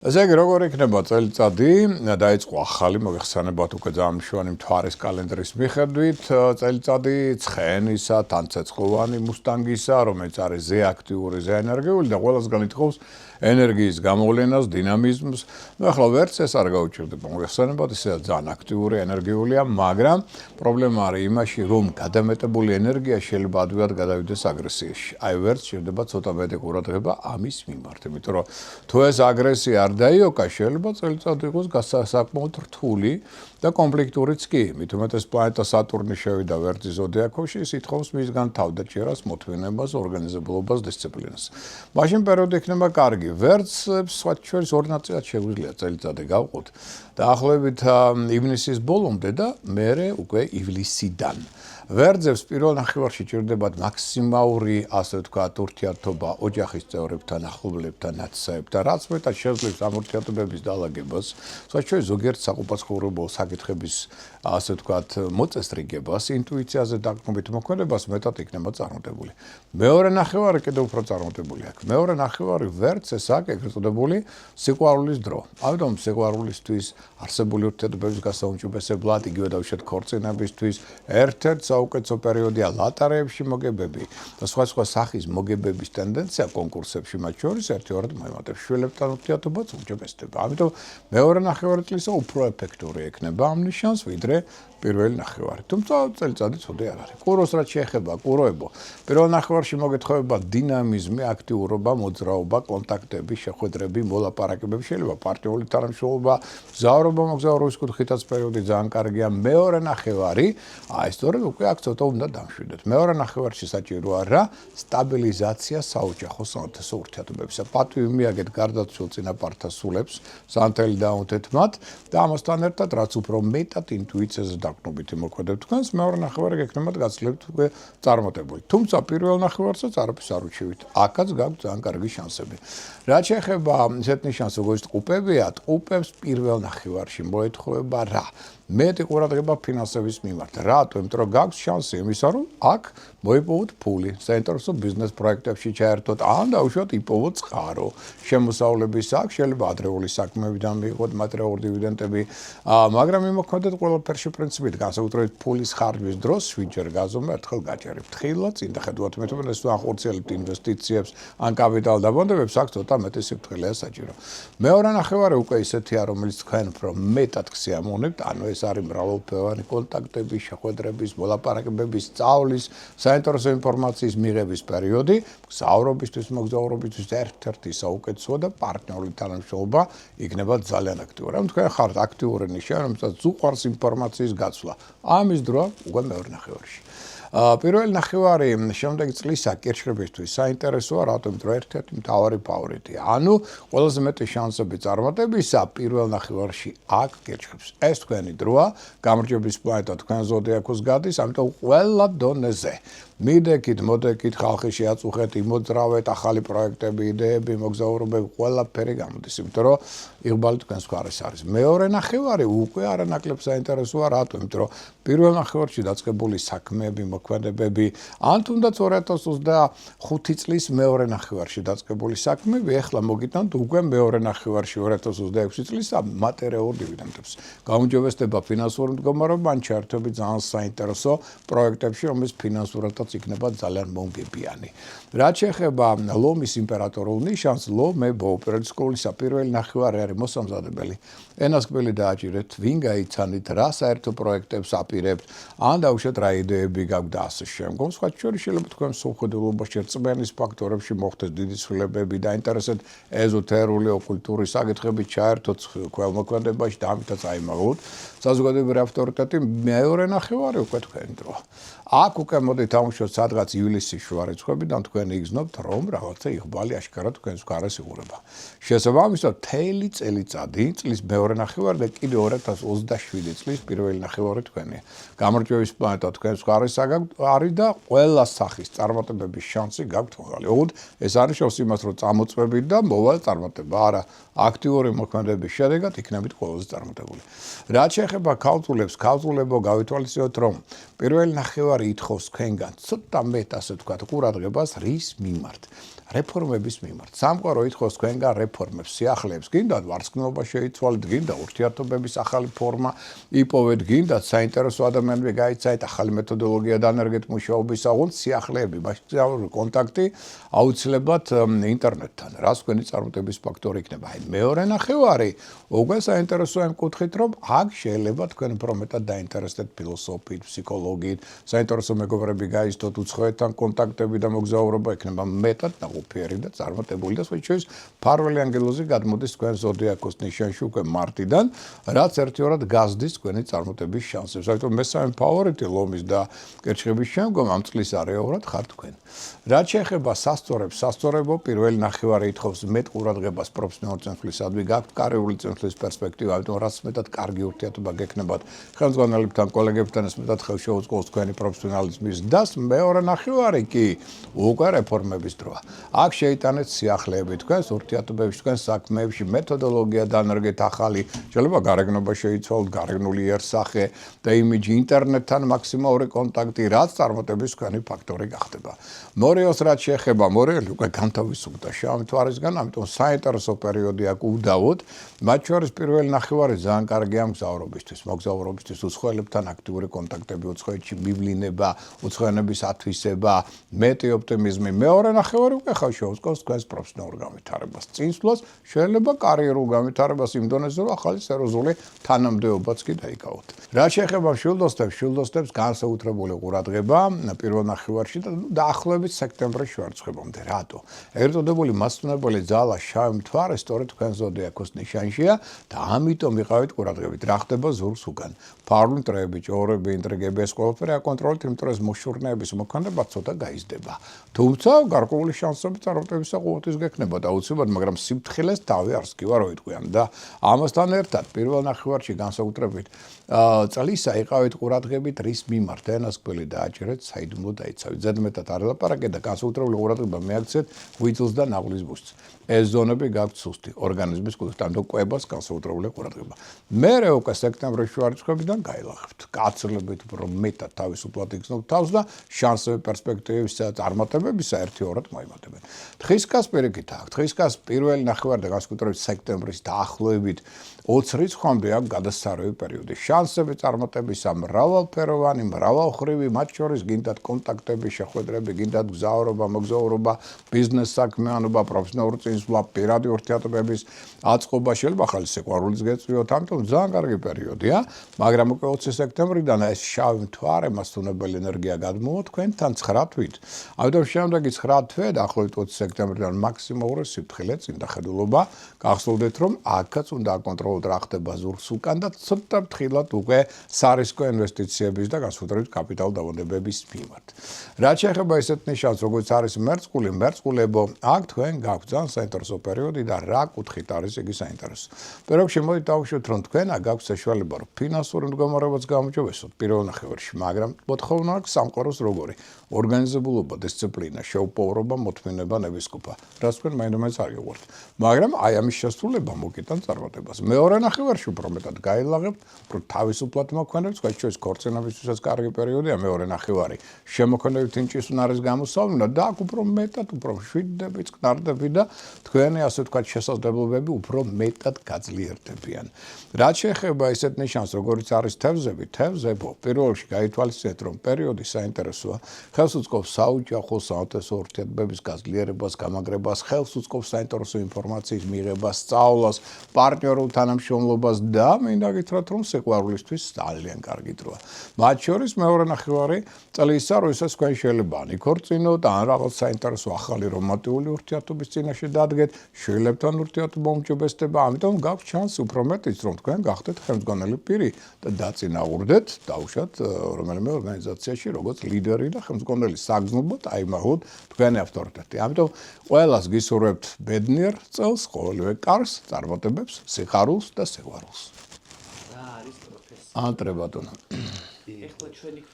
ესე იგი, როგორ იქნება წელიწადი, დაიწყო ახალი, მოიხსენებათ უკვე ძალიან მშვენი მთვარის კალენდრის მიხედვით, წელიწადი ცხენისა, თანცეცხლოვანი მუსტანგისა, რომელიც არის ზე აქტიური, ზე ენერგიული და ყველასგან ითხოვს ენერგიის გამოვლენას, დინამიზმს. ახლა ვერც ეს არ გაუჭირდება, მოიხსენებათ, ისედაც ძალიან აქტიური, ენერგიულია, მაგრამ პრობლემა არის იმაში, რომ გადამეტებული ენერგია შეიძლება ადვილად გადავიდეს აგრესიაში. აი, ვერც შეიძლება ცოტა მეტი ყურადღება ამის მიმართ, იმიტომ რომ თუ ეს აგრესია არ დაიოკა, შეიძლება წელიწადი იყოს საკმაოდ რთული და კონფლიქტურიც კი. მით უმეტეს პლანეტა სატურნი შევიდა ვერძის ზოდიაქოში, ის ითხოვს მისგან თავდაჭერას, მოთმინებას, ორგანიზებულობას, დისციპლინას. მაშინ პერიოდი იქნება კარგი. ვერძს სხვა შორის ორ ნაწილად შეგვიძლია წელიწადი გავყოთ. დაახლოებით ივნისის ბოლომდე და მერე უკვე ივლისიდან. ვერძებს პირველ ნახევარში ჭირდებათ მაქსიმალური, ასე ვთქვათ, ურთიერთობა ოჯახის წევრებთან, ახლობლებთან, ნათესავებთან, რაც მეტად შეძლებს ამ ურთიერთობების დაალაგებას, სხვა შორის ზოგიერთ საყოფაცხოვრებო საკითხების, ასე ვთქვათ, მოწესრიგებას, ინტუიციაზე დაყრდნობით მოქმედებას მეტად იქნება წარმატებული. მეორე ნახევარი კიდევ უფრო წარმატებული აქვს. მეორე ნახევარი ვერძს ეს აქვს ეგრეთ წოდებული სიყვარულის დრო. ამიტომ სიყვარულისთვის არსებული ურთიერთობების გასაუმჯობესებლად, იგივე დავუშვათ ქორწინებისთვის, ერთ-ერთი საუკეთესო პერიოდია ლატარეებში მოგებები და სხვა სახის მოგებების ტენდენცია კონკურსებში მათ შორის ერთგვარად მოემატებს შვილებთან ურთიერთობაც უმჯობესდება. ამიტომ მეორე ნახევარი წლისა უფრო ეფექტური ექნება ამ ნიშანს ვიდრე პირველი ნახევარი. თუმცა წელიწადი ცუდი არ არის. კუროს რაც შეეხება, კუროებო, პირველ ნახევარში მოგეთხოვება დინამიზმი, აქტიურობა, მოძრაობა, კონტაქტები, შეხვედრები, მოლაპარაკებები, შეიძლება პარტიული თანამშრომლობა, მგზავრობა, მოგზაურობის კუთხითაც პერიოდი ძალიან კარგია. მეორე ნახევარი, აი სწორედ უკვე აქ ცოტა უნდა დამშვიდოთ. მეორე ნახევარში საჭიროა რა? სტაბილიზაცია საოჯახო საინტერესო ურთიერთობებისა. პატივი მიაგეთ გარდაცვლილ წინაპართა სულებს, სანთელი დაუნთეთ მათ და ამასთან ერთად რაც უფრო მეტად ინტუიციაზე დაყრდნობით მოქმედებთ თქვენს, მეორე ნახევარი გექნებათ გაცლებთ უკვე წარმატებული. თუმცა პირველ ნახევარსაც არაფერს არ უჩივით. აქაც გაქვთ ძალიან კარგი შანსები. რაც შეეხება ისეთ ნიშანს, როგორც ტყუპებია, ტყუპებს პირველ ნახევარში მოეთხოვება რა? მეტი ყურადღება ფინანსების მიმართ. რატო? იმიტომ რომ გაქვს შანსი იმისა, რომ აქ მოიპოვოთ ფული, საინტერესო ბიზნეს პროექტებში ჩაერთოთ, ან დაუშვათ იპოვოთ წყარო. შემოსავლების აქვს, შეიძლება ადრეული საქმეებიდან მიიღოთ მატერიალური დივიდენდები, მაგრამ იმოქმედეთ ყველაფერში პრინციპით, განსაკუთრებით ფულის ხარჯვის დროს 7-ჯერ გაზომვა, ერთხელ გაჭერებთ. ხილად წინ დახედავთ მეტყვი, ეს ახორციელებთ ინვესტიციებს, ან კაპიტალ დაბანდებებს, აქ ცოტა მეტი სიფრთხილეა საჭირო. მეორე ნახევარი უკვე ისეთია, რომელიც თქვენ უფრო მეტად გსიამოვნებთ, ანუ ეს არის მრავალფეროვანი კონტაქტების, შეხვედრების, მოლაპარაკებების, სწავლის, საინტერესო ინფორმაციის მიღების პერიოდი, მგზავრობისთვის, მოგზაურობისთვის ერთ-ერთი საუკეთესო და პარტნიორული თანამშრომლობა იქნება ძალიან აქტიური. ამ თქვენ ხართ აქტიური ნიშა, რომელსაც უყვარს ინფორმაციის გაცვლა. ამის დროა უკვე მეორე ნახევარში. პირველი ნახევარი შემდეგი წლისა კირჩხებისთვის საინტერესოა, რატომ რომ ერთ-ერთი მთავარი ფავორიტია. ანუ ყველაზე მეტი შანსები წარმატებისა პირველ ნახევარში აქ კირჩხებს. ეს თქვენი დროა, გამარჯვების პლანეტა თქვენ ზოდიაქოს გადის, ამიტომ ყველა დონეზე მიდექით, მოდექით, ხალხი შეაწუხეთ, იმოძრავეთ, ახალი პროექტები, იდეები, მოგზაურობები, ყველაფერი გამოდის, იმიტომ რომ იღბალი თქვენს მხარეს არის. მეორე ნახევარი უკვე არანაკლებ საინტერესოა, რატომ? იმიტომ რომ პირველ ნახევარში დაწყებული საქმეები, მოქმედებები, ან თუნდაც 2025 წლის მეორე ნახევარში დაწყებული საქმეები, ეხლა მოგიტანთ უკვე მეორე ნახევარში 2026 წლის მატერიალურ დივიდენდებს. გაუმჯობესდება ფინანსური მდგომარეობა, ან ჩართები ძალიან საინტერესო პროექტებში, რომელიც ფინანსურადაც იქნება ძალიან მომგებიანი. რაც შეეხება ლომის იმპერატორულ ნიშანს, ლომებო უპირატესად სკოლისა პირველი ნახევარი არის მოსამზადებელი. ენასკვლელი დააჭირეთ, ვინ გაიცანით, რა საერთო პროექტებს აპირებთ, ან დაუშვათ რა იდეები გაქვთ და ასე შემდგომ. სხვა შორის შეიძლება თქვენ სულხედულობაში რწმენის ფაქტორებში მოხდეს დიდი ცვლილებები, დაინტერესეთ ეზოთერული, ოკულტური საკითხები, ჩაერთოთ ქველმოქმედებაში და ამითაც აიმაღლოთ. საზოგადოებრივი ავტორიტეტი მეორე ნახევარი უკვე თქვენი დროა. აქ უკვე მოდით ამუშავოთ სადღაც ივლისის შუა რიცხვებიდან თქვენ იგრძნობთ, რომ რაღაცა იღბალი აშკარად თქვენს მხარეს იღურება. შესაბამისად, მთელი წელიწადი, წლის მეორე ნახევარი და კიდევ 2027 წლის პირველი ნახევარი თქვენია. გამარჯვების პლანეტა თქვენს მხარეს არის და ყველა სახის წარმატებების შანსი გაქვთ მაღალი. ოღონდ ეს არ ნიშნავს იმას, რომ წამოწმებით და მოვალ წარმატება. არა, აქტიური მოქმედების შედეგად იქნებით ყველაზე წარმატებული. რაც შეეხება ქალწულებს, ქალწულებო გავითვალისწინოთ, რომ პირველი ნახევარი ნახევარი ითხოვს თქვენგან ცოტა მეტ ასე ვთქვათ ყურადღებას რის მიმართ რეფორმების მიმართ. სამყარო ითხოვს თქვენგან რეფორმებს, სიახლეებს, გინდათ ვარსკვლავობა შეიცვალეთ, გინდა ურთიერთობების ახალი ფორმა იპოვეთ, გინდათ საინტერესო ადამიანები გაიცანეთ, ახალი მეთოდოლოგია დანერგეთ მუშაობის აღულ სიახლეები, მასშტაბური კონტაქტი აუცილებლად ინტერნეტთან. რას თქვენი წარმატების ფაქტორი იქნება? აი მეორე ნახევარი უკვე საინტერესოა იმ კუთხით, რომ აქ შეიძლება თქვენ უფრო მეტად დაინტერესდეთ ფილოსოფიით, ფსიქოლოგიით, საინტერესო მეგობრები გაიცნოთ, უცხოეთთან კონტაქტები და მოგზაურობა იქნება მეტად ნაყოფიერი და წარმატებული და სხვათა ფარველი ანგელოზი გადმოდის თქვენ ზოდიაქოს ნიშანში უკვე მარტიდან, რაც ერთიორად გაზდის თქვენი წარმატების შანსებს. ამიტომ მესამე ფავორიტი ლომის და კერჩხების შემდგომ ამ წლის არეულად ხარ თქვენ. რაც შეეხება სასწორებს, სასწორებო პირველი ნახევარი ითხოვს მეტ ყურადღებას პროფესიონალ წინსვლისადმი, გაქვთ კარიერული წინსვლის პერსპექტივა, ამიტომ რაც მეტად კარგი ურთიერთობა გექნებათ ხელმძღვანელებთან, კოლეგებთან, ეს მეტად ხელშეუწყობს თქვენი პროფესიონალიზმის დასს. მეორე ნახევარი კი უკვე რეფორმების დროა. აქ შეიტანეთ სიახლეები თქვენს ურთიერთობებში, თქვენს საქმეებში, მეთოდოლოგია დანერგეთ ახალი, შეიძლება გარეგნობა შეიცვალოთ, გარეგნული იერსახე და იმიჯი ინტერნეტთან მაქსიმალური კონტაქტი, რაც წარმატების თქვენი ფაქტორი გახდება. მორიელს რაც შეეხება, მორიელი უკვე განთავისუფლდა შავი თვარისგან, ამიტომ საინტერესო პერიოდი აქ უდავოდ, მათ შორის პირველი ნახევარი ძალიან კარგია მგზავრობისთვის, მოგზაურობისთვის, უცხოელებთან აქტიური კონტაქტები, უცხოეთში მივლინება, უცხოენების ათვისება, მეტი ოპტიმიზმი. მეორე ნახევარი უკვე ხელშეუწყობს თქვენს პროფესიონალურ განვითარებას, წინსვლას, შეიძლება კარიერულ განვითარებას იმ დონეზე, რომ ახალი სერიოზული თანამდებობაც კი დაიკავოთ. რაც შეეხება შვილდოსტებს განსაკუთრებული ყურადღება პირველ ნახევარში და დაახლოებით სექტემბრის შუარწმებამდე. რატო? ერთადერთი მასწავლებელი ძალა შავი მთვარე სწორედ თქვენ ზოდიაქოს ნიშანშია და ამიტომ იყავით ყურადღებით. რა ხდება ზურგს უკან? ფარული მტრეები, ჭორები, ინტრიგები, ეს ყველაფერი აკონტროლეთ, იმიტომ რომ მოშურნეების მოქმედება ცოტა გაიზრდება. თუმცა გარკვეული შანსები წარმატებისა ყოველთვის გექნება და აუცილებლად, მაგრამ სიფრთხილეს თავი არს კი ვარო იტყვიან და ამასთან ერთად პირველ ნახევარში განსაკუთრებით წლისა იყავით ყურადღებით რის მიმართ ენასკველი დააჭერეთ, საიდუმლო დაიცავით. ზედმეტად არ ელაპარაკეთ და განსაკუთრებული ყურადღება მიაქცეთ ღვიძლს და ნაღლის ბუსტს. ეს ზონები გაქვთ სუსტი, ორგანიზმის კუთხით, ამიტომ კვებას განსაკუთრებული ყურადღება. მერე უკვე სექტემბრის შუარწმებიდან გაილახებთ. გაცილებით უფრო მეტად თავისუფლად იგრძნობთ თავს და შანსები პერსპექტივებისა წარმატებებისა ერთიორად მოიმატებენ. თხისკას პირიქით აქვს. თხისკას პირველი ნახევარი და განსაკუთრებით სექტემბრის დაახლოებით 20 რიცხვამდე აქვს გადასარევი პერიოდი. შანსები წარმატებისა მრავალფეროვანი, მრავალხრივი, მათ შორის გინდათ კონტაქტები, შეხვედრები, გინდათ გზავრობა, მოგზაურობა, ბიზნეს საქმიანობა, პროფესიონალური წინსვლა, პირადი ურთიერთობების აწყობა, შეიძლება ახალი სიყვარულიც გეწვიოთ, ამიტომ ძალიან კარგი პერიოდია, მაგრამ უკვე 20 სექტემბრიდან ეს შავი მთვარე მასწავლებელი ენერგია გადმოვა თქვენთან 9 თვით. ამიტომ შემდეგი 9 თვე დაახლოებით 20 სექტემბრიდან მაქსიმალური სიფრთხილე წინდახედულობა, გახსოვდეთ რომ აქაც უნდა აკონტროლოთ რა ხდება ზურგს უკან და ცოტა ფრთხილად უკვე სარისკო ინვესტიციების და განსაკუთრებით კაპიტალ დაავადებების მიმართ. რაც შეეხება ისეთ ნიშანს, როგორც არის მერწყულებო, აქ თქვენ გაქვთ ძალიან საინტერესო პერიოდი და რა კუთხით არის იგი საინტერესო. პირველ რიგში მოდით დავუშვათ, რომ თქვენ გაქვთ საშუალება, რომ ფინანსური მდგომარეობაც გამოჯობესოთ პირველ ნახევარში, მაგრამ მოთხოვნა აქვს სამყაროს როგორი ორგანიზებულობა, დისციპლინა, შეუპოვრობა, მოთმინება, ნებისყოფა, რაც თქვენ მაინდამაინც არ გეღვართ. მაგრამ აი ამის შესრულება მოგიტან წარმატებას. მეორე ნახევარში უფრო მეტად გაილაღებთ, უფრო თავისუფლად მოქმედებს, გაჩვენებს ქორწინებისთვისაც კარგი პერიოდია მეორე ნახევარი. შემოქმედებით ინჭის უნარის გამოსავლენა და აქ უფრო მეტად, უფრო მშვიდები, წყნარდები და თქვენი ასე ვთქვათ შესაძლებლობები უფრო მეტად გაძლიერდებიან. რაც შეეხება ისეთ ნიშანს, როგორც არის თევზები, თევზებო, პირველ რიგში გაითვალისწინეთ, რომ პერიოდი საინტერესოა. ხელს უწყობს საოჯახო, საათესო ურთიერთობების გაძლიერებას, გამაგრებას, ხელს უწყობს საინტერესო ინფორმაციის მიღებას, სწავლას, პარტნიორულ თანამშრომლობას და მინდა გითხრათ, რომ სიყვარულისთვის ძალიან კარგი დროა. მათ შორის მეორე ნახევარი წლისა, როდესაც თქვენ შეიძლება ან იქორწინოთ, ან რაღაც საინტერესო ახალი რომანტიკული ურთიერთობის წინაშე დადგეთ, შვილებთან ურთიერთობა უმჯობესდება, ამიტომ გაქვთ შანსი უფრო მეტიც, რომ თქვენ გახდეთ ხელმძღვანელი პირი და დაწინაურდეთ, დავუშვათ რომელიმე ორგანიზაციაში, როგორც ლიდერი და ხელმძღვანელი საგრძნობლად აიმაღლოთ თქვენი ავტორიტეტი. ამიტომ ყველას გისურვებთ ბედნიერ წელს, ყოველივე კარგს, წარმატებებს, სიხარულს და სიყვარულს. რა არის პროფესია? ანტრე ბატონო. ეხლა ჩვენი